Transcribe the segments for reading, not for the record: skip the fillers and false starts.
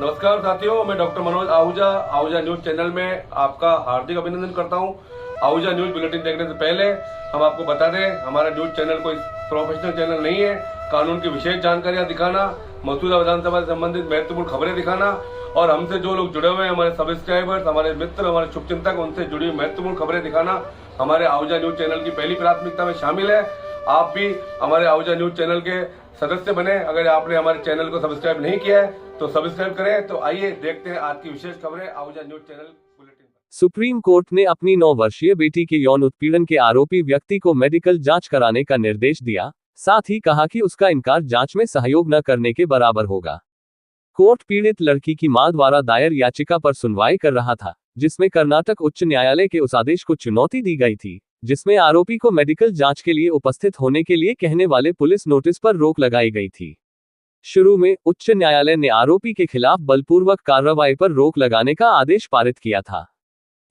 नमस्कार साथियों, मैं doctor Manoj Ahuja Ahuja news channel में आपका हार्दिक अभिनंदन करता हूं। आहूजा न्यूज बुलेटिन देखने से पहले हम आपको बता दें, हमारा न्यूज चैनल कोई प्रोफेशनल चैनल नहीं है। कानून की विशेष जानकारियां दिखाना, मौजूदा विधानसभा से संबंधित महत्वपूर्ण खबरें दिखाना और हमसे जो लोग जुड़े हुए हैं, हमारे सब्सक्राइबर्स, हमारे मित्र, हमारे शुभचिंतक, उनसे जुड़ी हुई महत्वपूर्ण खबरें दिखाना हमारे आहूजा न्यूज चैनल की पहली प्राथमिकता में शामिल है। आप भी हमारे आहूजा न्यूज चैनल के सदस्य बने। अगर आपने हमारे चैनल को सब्सक्राइब नहीं किया है तो सब्सक्राइब करें। तो आइए देखते हैं आज की विशेष खबरें आहूजा न्यूज चैनल बुलेटिन पर। सुप्रीम कोर्ट ने अपनी 9 वर्षीय बेटी के यौन उत्पीड़न के आरोपी व्यक्ति को मेडिकल जांच कराने का निर्देश दिया, साथ ही कहा कि उसका इनकार जांच में सहयोग न करने के बराबर होगा। कोर्ट पीड़ित लड़की की मां द्वारा दायर याचिका पर सुनवाई कर रहा था, जिसमें कर्नाटक उच्च न्यायालय के उस आदेश को चुनौती दी गई थी, जिसमें आरोपी को मेडिकल जांच के लिए उपस्थित होने के लिए कहने वाले पुलिस नोटिस पर रोक लगाई गई थी। शुरू में उच्च न्यायालय ने आरोपी के खिलाफ बलपूर्वक कार्रवाई पर रोक लगाने का आदेश पारित किया था।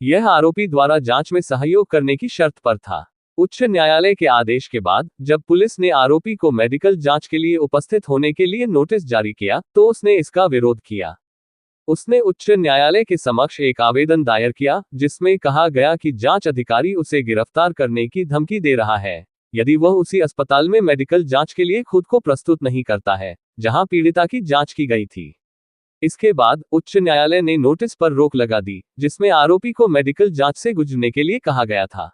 यह आरोपी द्वारा जांच में सहयोग करने की शर्त पर था। उच्च न्यायालय के आदेश के बाद जब पुलिस ने आरोपी को मेडिकल जांच के लिए उपस्थित होने के लिए नोटिस जारी किया तो उसने इसका विरोध किया। उसने उच्च न्यायालय के समक्ष एक आवेदन दायर किया, जिसमें कहा गया कि जांच अधिकारी उसे गिरफ्तार करने की धमकी दे रहा है यदि वह उसी अस्पताल में मेडिकल जांच के लिए खुद को प्रस्तुत नहीं करता है जहां पीड़िता की जांच की गई थी। इसके बाद उच्च न्यायालय ने नोटिस पर रोक लगा दी, जिसमें आरोपी को मेडिकल जांच से गुजरने के लिए कहा गया था।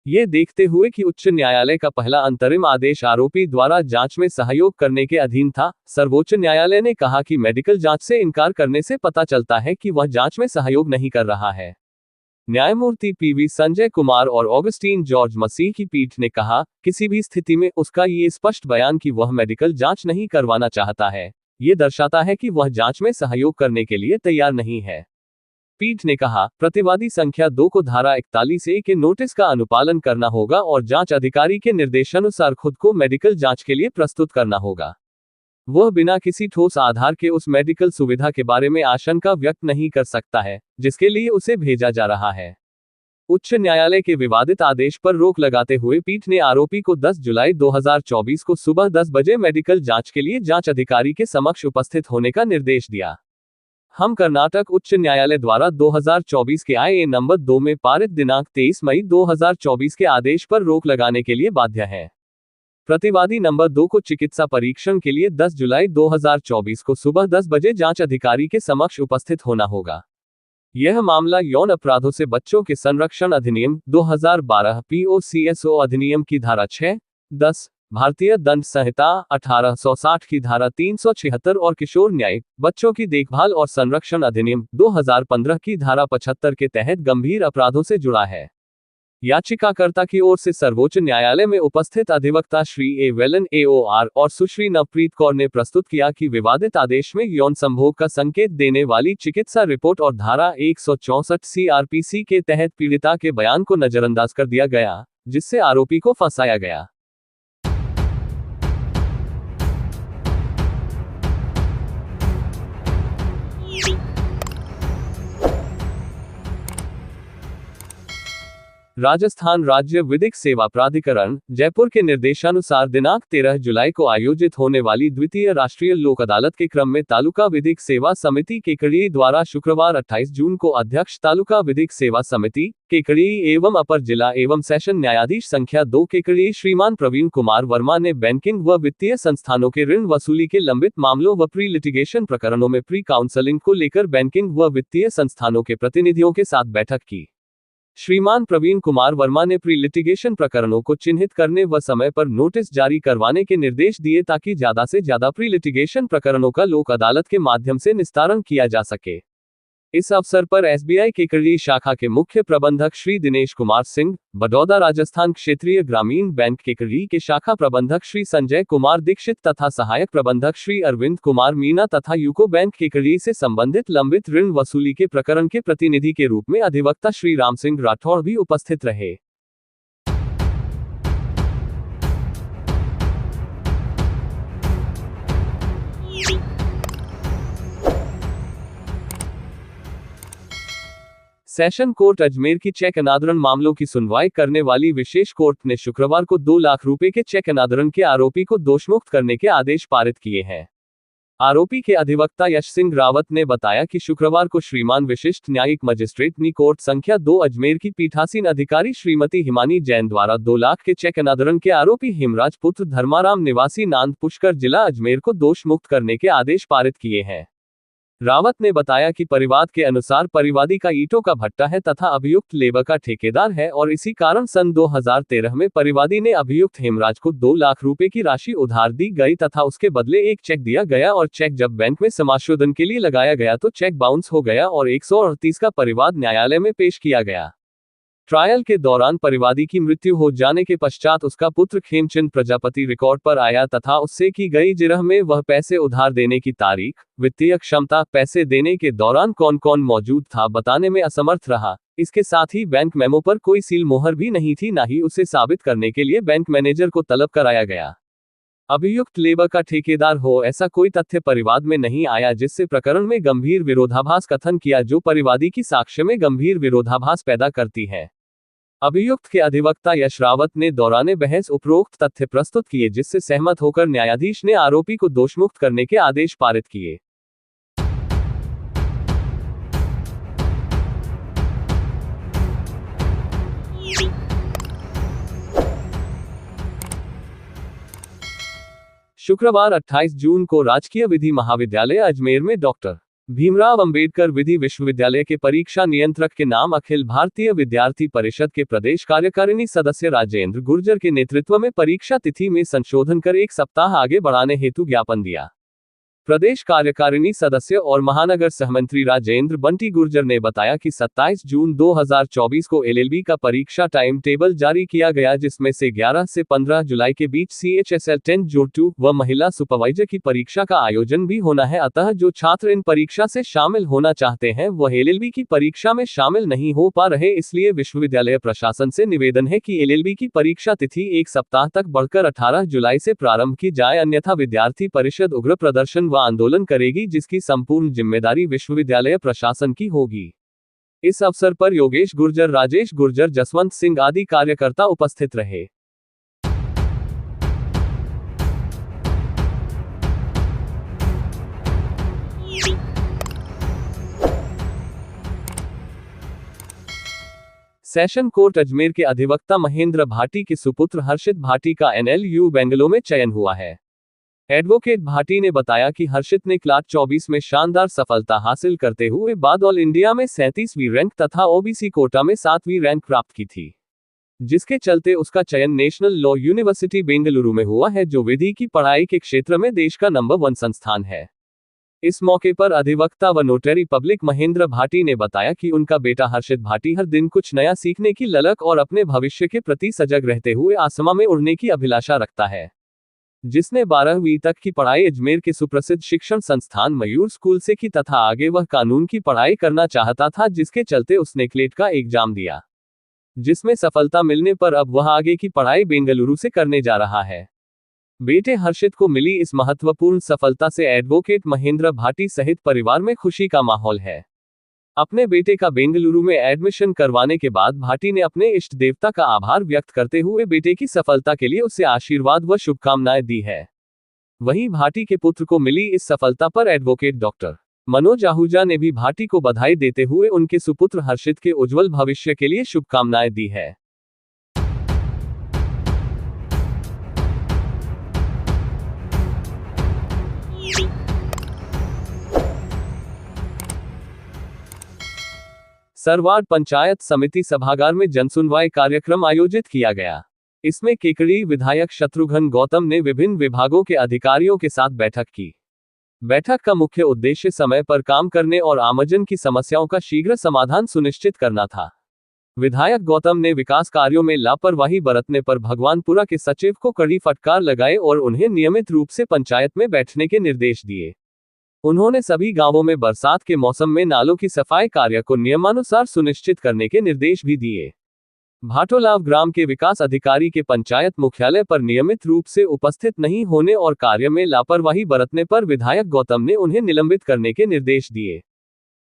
ये देखते हुए कि उच्च न्यायालय का पहला अंतरिम आदेश आरोपी द्वारा जांच में सहयोग करने के अधीन था, सर्वोच्च न्यायालय ने कहा कि मेडिकल जांच से इनकार करने से पता चलता है कि वह जांच में सहयोग नहीं कर रहा है। न्यायमूर्ति पीवी संजय कुमार और ऑगस्टीन जॉर्ज मसीह की पीठ ने कहा, किसी भी स्थिति में उसका ये स्पष्ट बयान कि वह मेडिकल जांच नहीं करवाना चाहता है, ये दर्शाता है कि वह जांच में सहयोग करने के लिए तैयार नहीं है। पीठ ने कहा, प्रतिवादी संख्या 2 को धारा 41A के नोटिस का अनुपालन करना होगा और जांच अधिकारी के निर्देशानुसार खुद को मेडिकल जांच के लिए प्रस्तुत करना होगा। वह बिना किसी ठोस आधार के उस मेडिकल सुविधा के बारे में आशंका व्यक्त नहीं कर सकता है जिसके लिए उसे भेजा जा रहा है। उच्च न्यायालय के विवादित आदेश पर रोक लगाते हुए पीठ ने आरोपी को 10 जुलाई 2024 को सुबह 10 बजे मेडिकल जांच के लिए जांच अधिकारी के समक्ष उपस्थित होने का निर्देश दिया। हम कर्नाटक उच्च न्यायालय द्वारा 2024 के IA नंबर 2 में पारित दिनांक 23 मई 2024 के आदेश पर रोक लगाने के लिए बाध्य हैं। प्रतिवादी नंबर 2 को चिकित्सा परीक्षण के लिए 10 जुलाई 2024 को सुबह 10 बजे जांच अधिकारी के समक्ष उपस्थित होना होगा। यह मामला यौन अपराधों से बच्चों के संरक्षण अधिनियम 2012 POCSO अधिनियम की धारा 6, 10, भारतीय दंड संहिता 1860 की धारा 376 और किशोर न्याय, बच्चों की देखभाल और संरक्षण अधिनियम 2015 की धारा 75 के तहत गंभीर अपराधों से जुड़ा है। याचिकाकर्ता की ओर से सर्वोच्च न्यायालय में उपस्थित अधिवक्ता श्री ए वेलन AOR और सुश्री नवप्रीत कौर ने प्रस्तुत किया कि विवादित आदेश में यौन संभोग का संकेत देने वाली चिकित्सा रिपोर्ट और धारा 164 CRPC के तहत पीड़िता के बयान को नजरअंदाज कर दिया गया, जिससे आरोपी को फंसाया गया। राजस्थान राज्य विधिक सेवा प्राधिकरण जयपुर के निर्देशानुसार दिनांक 13 जुलाई को आयोजित होने वाली द्वितीय राष्ट्रीय लोक अदालत के क्रम में तालुका विधिक सेवा समिति केकड़ी द्वारा शुक्रवार 28 जून को अध्यक्ष तालुका विधिक सेवा समिति केकड़ी एवं अपर जिला एवं सेशन न्यायाधीश संख्या 2 केकड़ी श्रीमान प्रवीण कुमार वर्मा ने बैंकिंग व वित्तीय संस्थानों के ऋण वसूली के लंबित मामलों व प्री लिटिगेशन प्रकरणों में प्री काउंसलिंग को लेकर बैंकिंग व वित्तीय संस्थानों के प्रतिनिधियों के साथ बैठक की। श्रीमान प्रवीण कुमार वर्मा ने प्री लिटिगेशन प्रकरणों को चिन्हित करने व समय पर नोटिस जारी करवाने के निर्देश दिए ताकि ज्यादा से ज्यादा प्री लिटिगेशन प्रकरणों का लोक अदालत के माध्यम से निस्तारण किया जा सके। इस अवसर पर SBI केकड़ी शाखा के मुख्य प्रबंधक श्री दिनेश कुमार सिंह, बड़ौदा राजस्थान क्षेत्रीय ग्रामीण बैंक केकड़ी के शाखा प्रबंधक श्री संजय कुमार दीक्षित तथा सहायक प्रबंधक श्री अरविंद कुमार मीना तथा यूको बैंक केकड़ी से संबंधित लंबित ऋण वसूली के प्रकरण के प्रतिनिधि के रूप में अधिवक्ता श्री राम सिंह राठौड़ भी उपस्थित रहे। सेशन कोर्ट अजमेर की चेक अनादरण मामलों की सुनवाई करने वाली विशेष कोर्ट ने शुक्रवार को 2 लाख रुपए के चेक अनादरण के आरोपी को दोषमुक्त करने के आदेश पारित किए हैं। आरोपी के अधिवक्ता यश सिंह रावत ने बताया कि शुक्रवार को श्रीमान विशिष्ट न्यायिक मजिस्ट्रेट नी कोर्ट संख्या 2 अजमेर की पीठासीन अधिकारी श्रीमती हिमानी जैन द्वारा 2 लाख के चेक अनादरण के आरोपी हिमराज पुत्र धर्माराम निवासी नांद पुष्कर जिला अजमेर को दोष मुक्त करने के आदेश पारित किए हैं। रावत ने बताया कि परिवाद के अनुसार परिवादी का ईंटों का भट्टा है तथा अभियुक्त लेबर का ठेकेदार है और इसी कारण सन 2013 में परिवादी ने अभियुक्त हेमराज को 2 लाख रुपए की राशि उधार दी गई तथा उसके बदले एक चेक दिया गया और चेक जब बैंक में समाशोधन के लिए लगाया गया तो चेक बाउंस हो गया और 138 का परिवाद न्यायालय में पेश किया गया। ट्रायल के दौरान परिवादी की मृत्यु हो जाने के पश्चात उसका पुत्र खेमचंद प्रजापति रिकॉर्ड पर आया तथा उससे की गई जिरह में वह पैसे उधार देने की तारीख, वित्तीय क्षमता, पैसे देने के दौरान कौन कौन मौजूद था बताने में असमर्थ रहा। इसके साथ ही बैंक मेमो पर कोई सील मोहर भी नहीं थी, ना ही उसे साबित करने के लिए बैंक मैनेजर को तलब कराया गया। अभियुक्त लेबर का ठेकेदार हो ऐसा कोई तथ्य परिवाद में नहीं आया जिससे प्रकरण में गंभीर विरोधाभास कथन किया जो परिवादी की साक्ष्य में गंभीर विरोधाभास पैदा करती है। अभियुक्त के अधिवक्ता यश रावत ने दौरान बहस उपरोक्त तथ्य प्रस्तुत किए जिससे सहमत होकर न्यायाधीश ने आरोपी को दोषमुक्त करने के आदेश पारित किए। शुक्रवार 28 जून को राजकीय विधि महाविद्यालय अजमेर में डॉक्टर भीमराव अंबेडकर विधि विश्वविद्यालय के परीक्षा नियंत्रक के नाम अखिल भारतीय विद्यार्थी परिषद के प्रदेश कार्यकारिणी सदस्य राजेंद्र गुर्जर के नेतृत्व में परीक्षा तिथि में संशोधन कर 1 सप्ताह आगे बढ़ाने हेतु ज्ञापन दिया। प्रदेश कार्यकारिणी सदस्य और महानगर सहमंत्री राजेंद्र बंटी गुर्जर ने बताया कि 27 जून 2024 को एलएलबी का परीक्षा टाइम टेबल जारी किया गया जिसमें से 11 से 15 जुलाई के बीच CHSL 10-2 व महिला सुपरवाइजर की परीक्षा का आयोजन भी होना है। अतः जो छात्र इन परीक्षा से शामिल होना चाहते हैं वह एलएलबी की परीक्षा में शामिल नहीं हो पा रहे, इसलिए विश्वविद्यालय प्रशासन से निवेदन है कि एलएलबी की परीक्षा तिथि 1 सप्ताह तक बढ़कर 18 जुलाई से प्रारंभ की जाए, अन्यथा विद्यार्थी परिषद उग्र प्रदर्शन व आंदोलन करेगी जिसकी संपूर्ण जिम्मेदारी विश्वविद्यालय प्रशासन की होगी। इस अवसर पर योगेश गुर्जर, राजेश गुर्जर, जसवंत सिंह आदि कार्यकर्ता उपस्थित रहे। सेशन कोर्ट अजमेर के अधिवक्ता महेंद्र भाटी के सुपुत्र हर्षित भाटी का NLU बेंगलो में चयन हुआ है। एडवोकेट भाटी ने बताया कि हर्षित ने क्लास 24 में शानदार सफलता हासिल करते हुए बाद ऑल इंडिया में 37वीं रैंक तथा OBC कोटा में 7वीं रैंक प्राप्त की थी, जिसके चलते उसका चयन नेशनल लॉ यूनिवर्सिटी बेंगलुरु में हुआ है जो विधि की पढ़ाई के क्षेत्र में देश का नंबर 1 संस्थान है। इस मौके पर अधिवक्ता व नोटरी पब्लिक महेंद्र भाटी ने बताया कि उनका बेटा हर्षित भाटी हर दिन कुछ नया सीखने की ललक और अपने भविष्य के प्रति सजग रहते हुए आसमां में उड़ने की अभिलाषा रखता है, जिसने 12वीं तक की पढ़ाई अजमेर के सुप्रसिद्ध शिक्षण संस्थान मयूर स्कूल से की तथा आगे वह कानून की पढ़ाई करना चाहता था, जिसके चलते उसने क्लेट का एग्जाम दिया, जिसमें सफलता मिलने पर अब वह आगे की पढ़ाई बेंगलुरु से करने जा रहा है। बेटे हर्षित को मिली इस महत्वपूर्ण सफलता से एडवोकेट महेंद्र भाटी सहित परिवार में खुशी का माहौल है। अपने बेटे का बेंगलुरु में एडमिशन करवाने के बाद भाटी ने अपने इष्ट देवता का आभार व्यक्त करते हुए बेटे की सफलता के लिए उसे आशीर्वाद व शुभकामनाएं दी है। वहीं भाटी के पुत्र को मिली इस सफलता पर एडवोकेट डॉक्टर मनोज आहूजा ने भी भाटी को बधाई देते हुए उनके सुपुत्र हर्षित के उज्जवल भविष्य के लिए शुभकामनाएं दी है। सरवाड़ पंचायत समिति सभागार में जनसुनवाई कार्यक्रम आयोजित किया गया। इसमें केकड़ी विधायक शत्रुघ्न गौतम ने विभिन्न विभागों के अधिकारियों के साथ बैठक की। बैठक का मुख्य उद्देश्य समय पर काम करने और आमजन की समस्याओं का शीघ्र समाधान सुनिश्चित करना था। विधायक गौतम ने विकास कार्यों में लापरवाही बरतने पर भगवानपुरा के सचिव को कड़ी फटकार लगाए और उन्हें नियमित रूप से पंचायत में बैठने के निर्देश दिए। उन्होंने सभी गांवों में बरसात के मौसम में नालों की सफाई कार्य को नियमानुसार सुनिश्चित करने के निर्देश भी दिए। भाटोलाव ग्राम के विकास अधिकारी के पंचायत मुख्यालय पर नियमित रूप से उपस्थित नहीं होने और कार्य में लापरवाही बरतने पर विधायक गौतम ने उन्हें निलंबित करने के निर्देश दिए।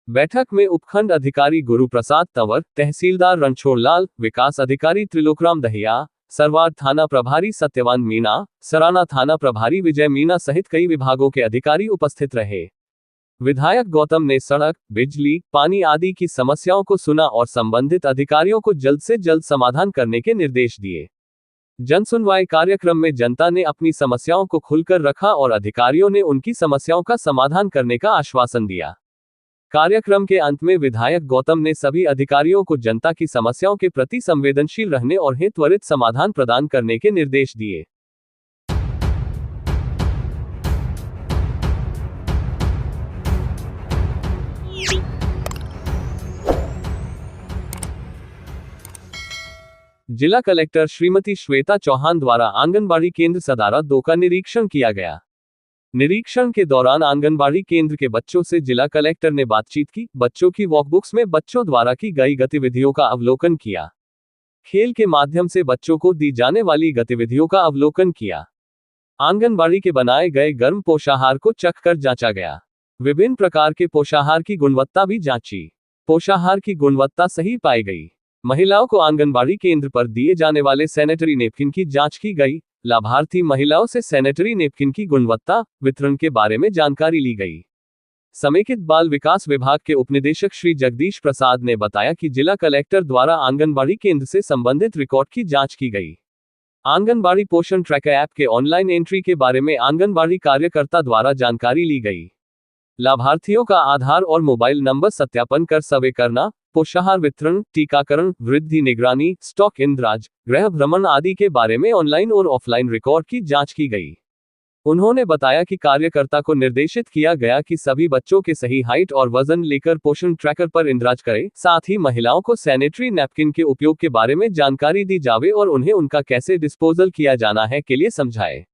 बैठक में उपखंड अधिकारी गुरु प्रसाद तंवर, तहसीलदार रणछोड़ लाल, विकास अधिकारी त्रिलोकराम दहिया, सरवार थाना प्रभारी सत्यवान मीणा, सराना थाना प्रभारी विजय मीणा सहित कई विभागों के अधिकारी उपस्थित रहे। विधायक गौतम ने सड़क, बिजली, पानी आदि की समस्याओं को सुना और संबंधित अधिकारियों को जल्द से जल्द समाधान करने के निर्देश दिए। जनसुनवाई कार्यक्रम में जनता ने अपनी समस्याओं को खुलकर रखा और अधिकारियों ने उनकी समस्याओं का समाधान करने का आश्वासन दिया। कार्यक्रम के अंत में विधायक गौतम ने सभी अधिकारियों को जनता की समस्याओं के प्रति संवेदनशील रहने और त्वरित समाधान प्रदान करने के निर्देश दिए। जिला कलेक्टर श्रीमती श्वेता चौहान द्वारा आंगनबाड़ी केंद्र सदारा 2 का निरीक्षण किया गया। निरीक्षण के दौरान आंगनबाड़ी केंद्र के बच्चों से जिला कलेक्टर ने बातचीत की, बच्चों की वॉकबुक्स में बच्चों द्वारा की गई गतिविधियों का अवलोकन किया। खेल के माध्यम से बच्चों को दी जाने वाली गतिविधियों का अवलोकन किया। आंगनबाड़ी के बनाए गए गर्म पोषाहार को चख कर जांचा गया। विभिन्न प्रकार के पोषाहार की गुणवत्ता भी जांची। पोषाहार की गुणवत्ता सही पाई गई। महिलाओं को आंगनबाड़ी केंद्र पर दिए जाने वाले सैनिटरी नैपकिन की जांच की गई। लाभार्थी महिलाओं से सैनिटरी नैपकिन की गुणवत्ता, वितरण के बारे में जानकारी ली गई। समेकित बाल विकास विभाग के उपनिदेशक श्री जगदीश प्रसाद ने बताया कि जिला कलेक्टर द्वारा आंगनबाड़ी केंद्र से संबंधित रिकॉर्ड की जांच की गई। आंगनबाड़ी पोषण ट्रैकर ऐप के ऑनलाइन एंट्री के बारे में आंगनबाड़ी कार्यकर्ता द्वारा जानकारी ली गई। लाभार्थियों का आधार और मोबाइल नंबर सत्यापन कर सर्वे करना, पोषाहार वितरण, टीकाकरण, वृद्धि निगरानी, स्टॉक इंद्राज, गृह भ्रमण आदि के बारे में ऑनलाइन और ऑफलाइन रिकॉर्ड की जांच की गई। उन्होंने बताया कि कार्यकर्ता को निर्देशित किया गया कि सभी बच्चों के सही हाइट और वजन लेकर पोषण ट्रैकर पर इंद्राज करें, साथ ही महिलाओं को सैनिटरी नैपकिन के उपयोग के बारे में जानकारी दी जावे और उन्हें उनका कैसे डिस्पोजल किया जाना है के लिए समझाए।